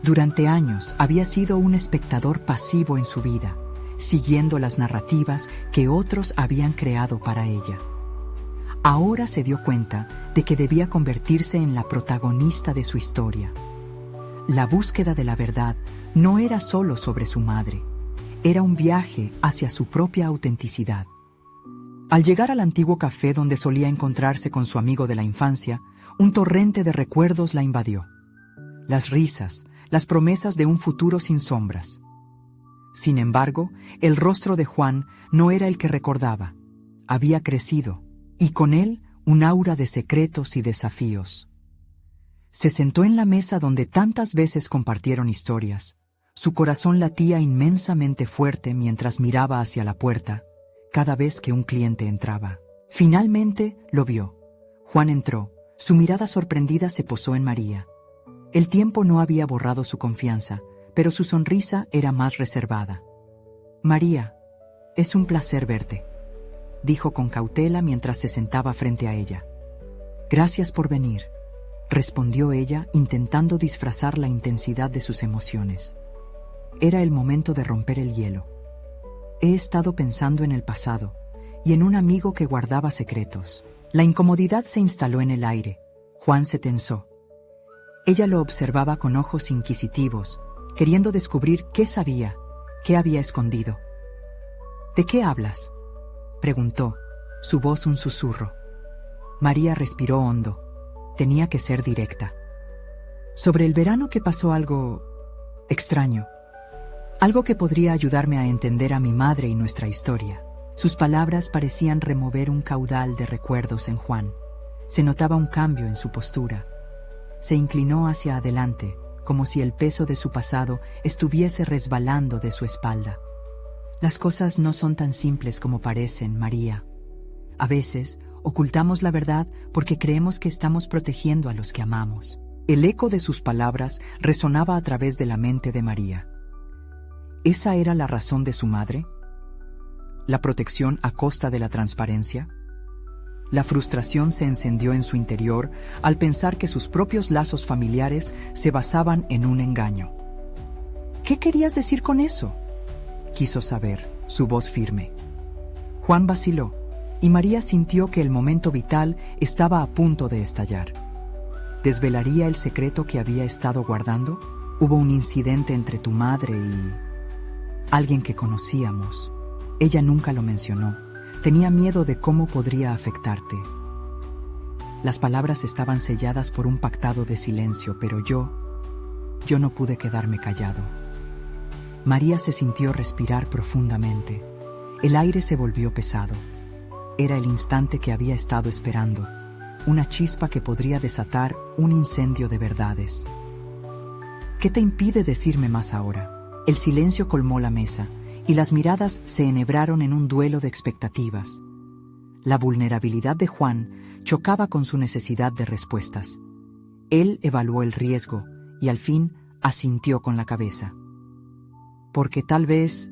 Durante años había sido un espectador pasivo en su vida, siguiendo las narrativas que otros habían creado para ella. Ahora se dio cuenta de que debía convertirse en la protagonista de su historia. La búsqueda de la verdad no era solo sobre su madre, era un viaje hacia su propia autenticidad. Al llegar al antiguo café donde solía encontrarse con su amigo de la infancia, un torrente de recuerdos la invadió. Las risas, las promesas de un futuro sin sombras. Sin embargo, el rostro de Juan no era el que recordaba. Había crecido, y con él un aura de secretos y desafíos. Se sentó en la mesa donde tantas veces compartieron historias. Su corazón latía inmensamente fuerte mientras miraba hacia la puerta, cada vez que un cliente entraba. Finalmente lo vio. Juan entró. Su mirada sorprendida se posó en María. El tiempo no había borrado su confianza, pero su sonrisa era más reservada. «María, es un placer verte», dijo con cautela mientras se sentaba frente a ella. «Gracias por venir», respondió ella, intentando disfrazar la intensidad de sus emociones. Era el momento de romper el hielo. He estado pensando en el pasado y en un amigo que guardaba secretos. La incomodidad se instaló en el aire. Juan se tensó. Ella lo observaba con ojos inquisitivos, queriendo descubrir qué sabía, qué había escondido. «¿De qué hablas?», preguntó, su voz un susurro. María respiró hondo. Tenía que ser directa. «Sobre el verano que pasó algo extraño. Algo que podría ayudarme a entender a mi madre y nuestra historia». Sus palabras parecían remover un caudal de recuerdos en Juan. Se notaba un cambio en su postura. Se inclinó hacia adelante, como si el peso de su pasado estuviese resbalando de su espalda. «Las cosas no son tan simples como parecen, María. A veces ocultamos la verdad porque creemos que estamos protegiendo a los que amamos». El eco de sus palabras resonaba a través de la mente de María. ¿Esa era la razón de su madre? ¿La protección a costa de la transparencia? La frustración se encendió en su interior al pensar que sus propios lazos familiares se basaban en un engaño. «¿Qué querías decir con eso?», quiso saber, su voz firme. Juan vaciló, y María sintió que el momento vital estaba a punto de estallar. ¿Desvelaría el secreto que había estado guardando? «Hubo un incidente entre tu madre y alguien que conocíamos. Ella nunca lo mencionó. Tenía miedo de cómo podría afectarte». Las palabras estaban selladas por un pactado de silencio, pero yo no pude quedarme callado. María se sintió respirar profundamente. El aire se volvió pesado. Era el instante que había estado esperando, una chispa que podría desatar un incendio de verdades. «¿Qué te impide decirme más ahora?». El silencio colmó la mesa, y las miradas se enhebraron en un duelo de expectativas. La vulnerabilidad de Juan chocaba con su necesidad de respuestas. Él evaluó el riesgo y al fin asintió con la cabeza. porque tal vez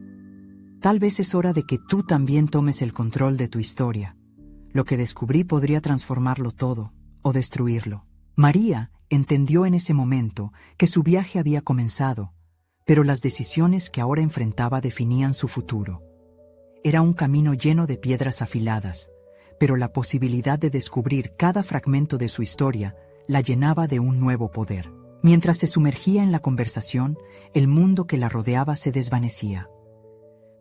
es hora de que tú también tomes el control de tu historia. Lo que descubrí podría transformarlo todo o destruirlo. María entendió en ese momento que su viaje había comenzado, pero las decisiones que ahora enfrentaba definían su futuro. Era un camino lleno de piedras afiladas, pero la posibilidad de descubrir cada fragmento de su historia la llenaba de un nuevo poder. Mientras se sumergía en la conversación, el mundo que la rodeaba se desvanecía.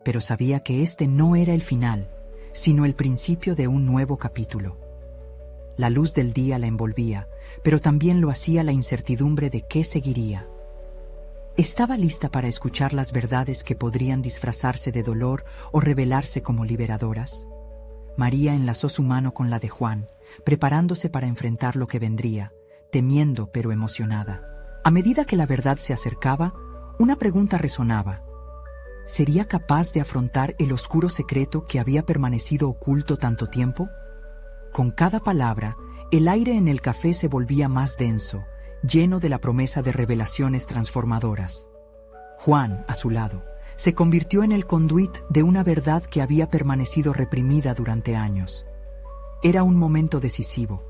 Pero sabía que este no era el final, sino el principio de un nuevo capítulo. La luz del día la envolvía, pero también lo hacía la incertidumbre de qué seguiría. Estaba lista para escuchar las verdades que podrían disfrazarse de dolor o revelarse como liberadoras. María enlazó su mano con la de Juan, preparándose para enfrentar lo que vendría, temiendo pero emocionada. A medida que la verdad se acercaba, una pregunta resonaba. ¿Sería capaz de afrontar el oscuro secreto que había permanecido oculto tanto tiempo? Con cada palabra, el aire en el café se volvía más denso, lleno de la promesa de revelaciones transformadoras. Juan, a su lado, se convirtió en el conduit de una verdad que había permanecido reprimida durante años. Era un momento decisivo.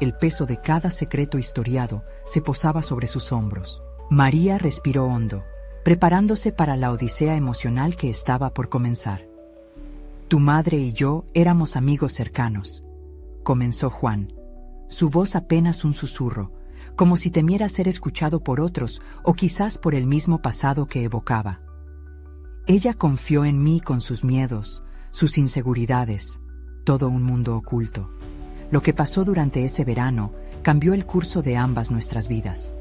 El peso de cada secreto historiado se posaba sobre sus hombros. María respiró hondo, preparándose para la odisea emocional que estaba por comenzar. Tu madre y yo éramos amigos cercanos, comenzó Juan, su voz apenas un susurro, como si temiera ser escuchado por otros o quizás por el mismo pasado que evocaba. Ella confió en mí con sus miedos, sus inseguridades, todo un mundo oculto. Lo que pasó durante ese verano cambió el curso de ambas nuestras vidas.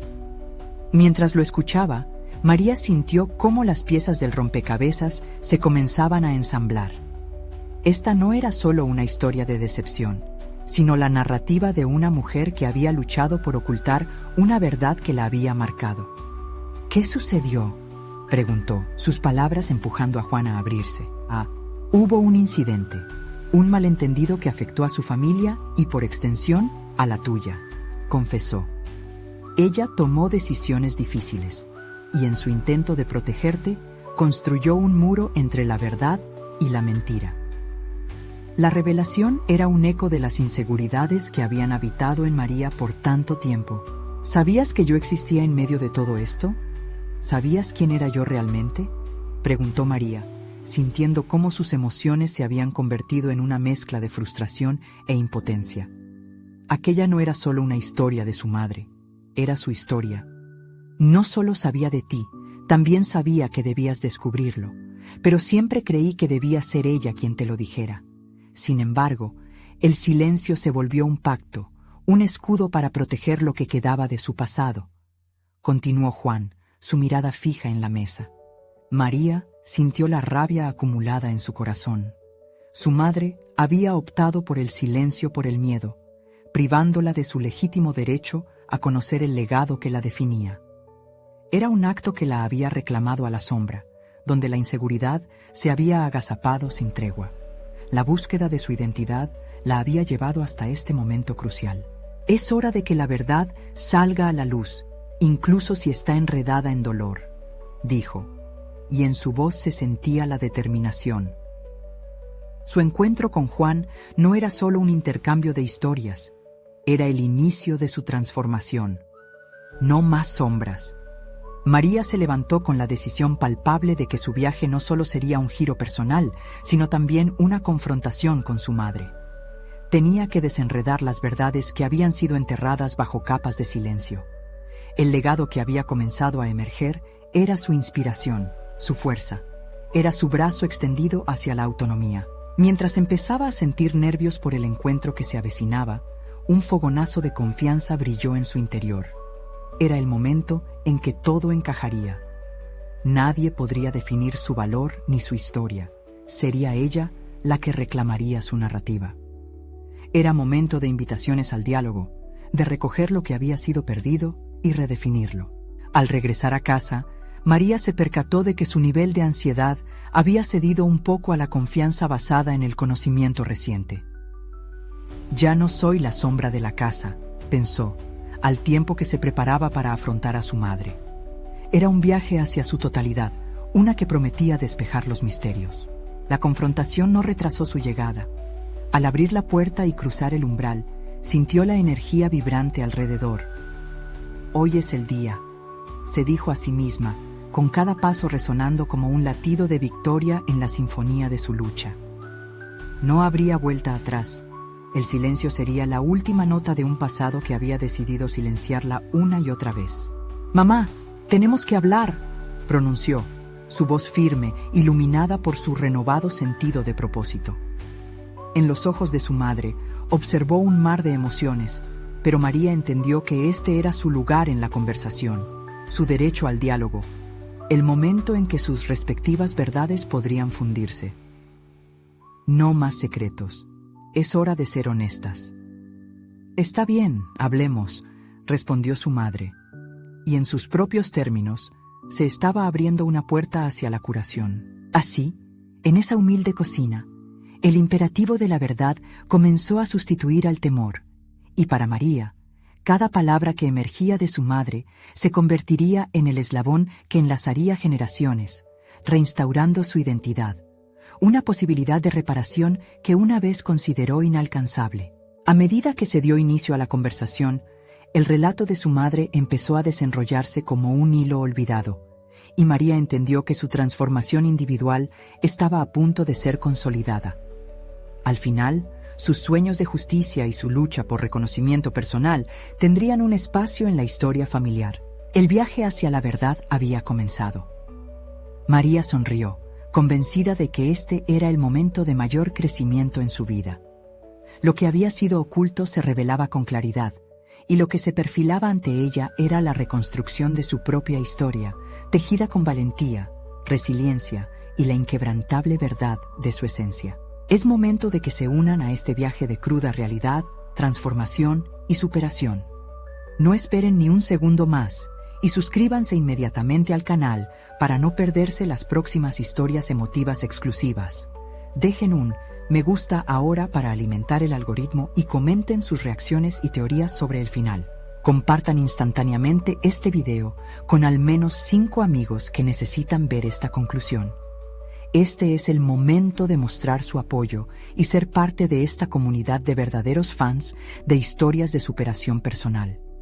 Mientras lo escuchaba, María sintió cómo las piezas del rompecabezas se comenzaban a ensamblar. Esta no era solo una historia de decepción, sino la narrativa de una mujer que había luchado por ocultar una verdad que la había marcado. ¿Qué sucedió?, preguntó, sus palabras empujando a Juan a abrirse. Hubo un incidente, un malentendido que afectó a su familia y, por extensión, a la tuya, confesó. Ella tomó decisiones difíciles, y en su intento de protegerte, construyó un muro entre la verdad y la mentira. La revelación era un eco de las inseguridades que habían habitado en María por tanto tiempo. ¿Sabías que yo existía en medio de todo esto? ¿Sabías quién era yo realmente?, preguntó María, sintiendo cómo sus emociones se habían convertido en una mezcla de frustración e impotencia. Aquella no era solo una historia de su madre, era su historia. No solo sabía de ti, también sabía que debías descubrirlo, pero siempre creí que debía ser ella quien te lo dijera. Sin embargo, el silencio se volvió un pacto, un escudo para proteger lo que quedaba de su pasado. Continuó Juan, su mirada fija en la mesa. María sintió la rabia acumulada en su corazón. Su madre había optado por el silencio por el miedo, privándola de su legítimo derecho a conocer el legado que la definía. Era un acto que la había reclamado a la sombra, donde la inseguridad se había agazapado sin tregua. La búsqueda de su identidad la había llevado hasta este momento crucial. Es hora de que la verdad salga a la luz, incluso si está enredada en dolor, dijo, y en su voz se sentía la determinación. Su encuentro con Juan no era solo un intercambio de historias, era el inicio de su transformación. No más sombras. María se levantó con la decisión palpable de que su viaje no solo sería un giro personal, sino también una confrontación con su madre. Tenía que desenredar las verdades que habían sido enterradas bajo capas de silencio. El legado que había comenzado a emerger era su inspiración, su fuerza. Era su brazo extendido hacia la autonomía. Mientras empezaba a sentir nervios por el encuentro que se avecinaba, un fogonazo de confianza brilló en su interior. Era el momento en que todo encajaría. Nadie podría definir su valor ni su historia. Sería ella la que reclamaría su narrativa. Era momento de invitaciones al diálogo, de recoger lo que había sido perdido y redefinirlo. Al regresar a casa, María se percató de que su nivel de ansiedad había cedido un poco a la confianza basada en el conocimiento reciente. Ya no soy la sombra de la casa, pensó, al tiempo que se preparaba para afrontar a su madre. Era un viaje hacia su totalidad, una que prometía despejar los misterios. La confrontación no retrasó su llegada. Al abrir la puerta y cruzar el umbral, sintió la energía vibrante alrededor. «Hoy es el día», se dijo a sí misma, con cada paso resonando como un latido de victoria en la sinfonía de su lucha. No habría vuelta atrás. El silencio sería la última nota de un pasado que había decidido silenciarla una y otra vez. «Mamá, tenemos que hablar», pronunció, su voz firme, iluminada por su renovado sentido de propósito. En los ojos de su madre, observó un mar de emociones, pero María entendió que este era su lugar en la conversación, su derecho al diálogo, el momento en que sus respectivas verdades podrían fundirse. No más secretos. Es hora de ser honestas. «Está bien, hablemos», respondió su madre, y en sus propios términos, se estaba abriendo una puerta hacia la curación. Así, en esa humilde cocina, el imperativo de la verdad comenzó a sustituir al temor, y para María, cada palabra que emergía de su madre se convertiría en el eslabón que enlazaría generaciones, reinstaurando su identidad, una posibilidad de reparación que una vez consideró inalcanzable. A medida que se dio inicio a la conversación, el relato de su madre empezó a desenrollarse como un hilo olvidado, y María entendió que su transformación individual estaba a punto de ser consolidada. Al final, sus sueños de justicia y su lucha por reconocimiento personal tendrían un espacio en la historia familiar. El viaje hacia la verdad había comenzado. María sonrió, convencida de que este era el momento de mayor crecimiento en su vida. Lo que había sido oculto se revelaba con claridad, y lo que se perfilaba ante ella era la reconstrucción de su propia historia, tejida con valentía, resiliencia y la inquebrantable verdad de su esencia. Es momento de que se unan a este viaje de cruda realidad, transformación y superación. No esperen ni un segundo más y suscríbanse inmediatamente al canal para no perderse las próximas historias emotivas exclusivas. Dejen un me gusta ahora para alimentar el algoritmo y comenten sus reacciones y teorías sobre el final. Compartan instantáneamente este video con al menos 5 amigos que necesitan ver esta conclusión. Este es el momento de mostrar su apoyo y ser parte de esta comunidad de verdaderos fans de historias de superación personal.